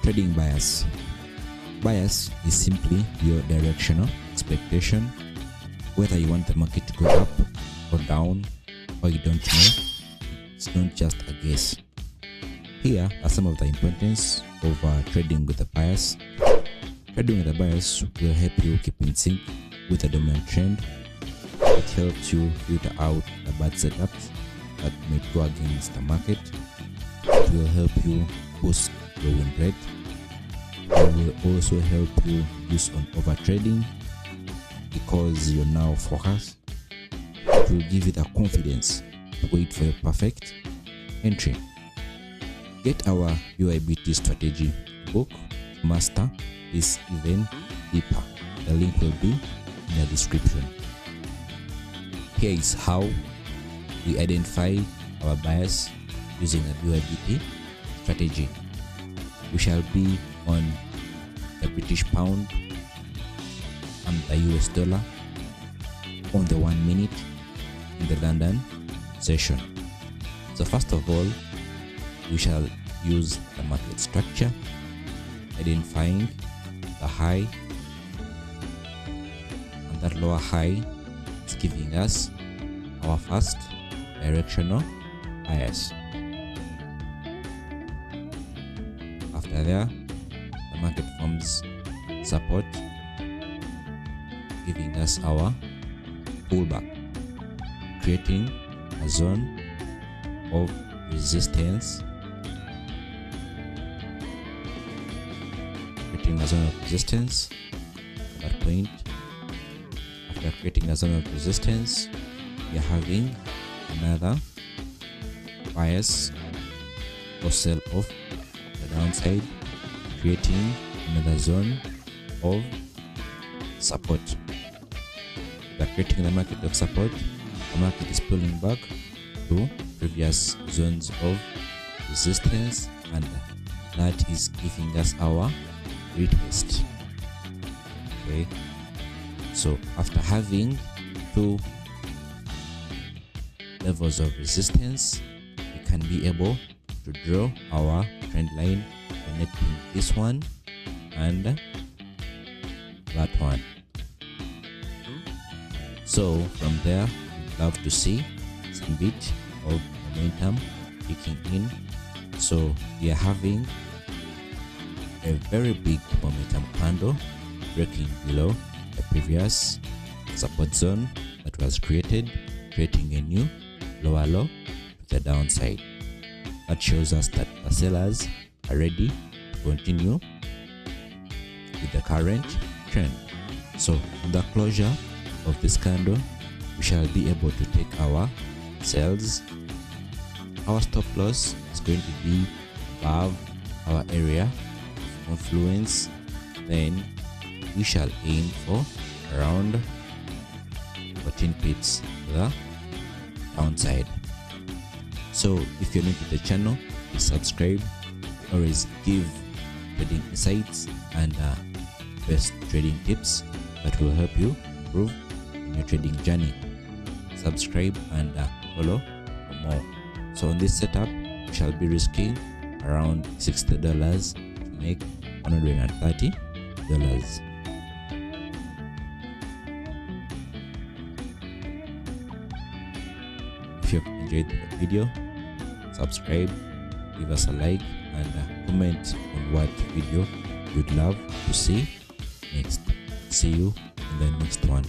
Trading bias. Bias is simply your directional expectation, whether you want the market to go up or down or you don't know. It's not just a guess. Here are some of the importance of trading with a bias. Trading with a bias will help you keep in sync with the dominant trend. It helps you filter out the bad setups that may go against the market. It will help you boost your win rate. It will also help you reduce on over trading because you're now focused. It will give you the confidence to wait for your perfect entry. Get our UIBT strategy book to master this even deeper. The link will be in the description. Here is how we identify our bias using a UIBT strategy. We shall be on the British pound and the US dollar on the 1 minute in the London session. So first of all, we shall use the market structure, identifying the high, and that lower high is giving us our first directional bias. After there, the market forms support, giving us our pullback, creating a zone of resistance, at that point. After creating a zone of resistance, we are having another bias or sell off the downside, creating another zone of support. We are creating the market of support. The market is pulling back to previous zones of resistance, and that is giving us our retest. Okay, so after having two levels of resistance, we can be able to draw our trend line connecting this one and that one. So from there, we'd love to see some bit of momentum kicking in. So we are having a very big momentum candle breaking below the previous support zone that was created, creating a new lower low to the downside. That shows us that the sellers are ready to continue with the current trend. So on the closure of this candle, we shall be able to take our sells. Our stop loss is going to be above our area of influence. Then we shall aim for around 14 pips to the downside. So if you're new to the channel, please subscribe. Always give trading insights and best trading tips that will help you improve in your trading journey. Subscribe and follow for more. So on this setup, we shall be risking around $60 to make $130. If you enjoyed the video, subscribe, give us a like, and comment on what video you'd love to see next. See you in the next one.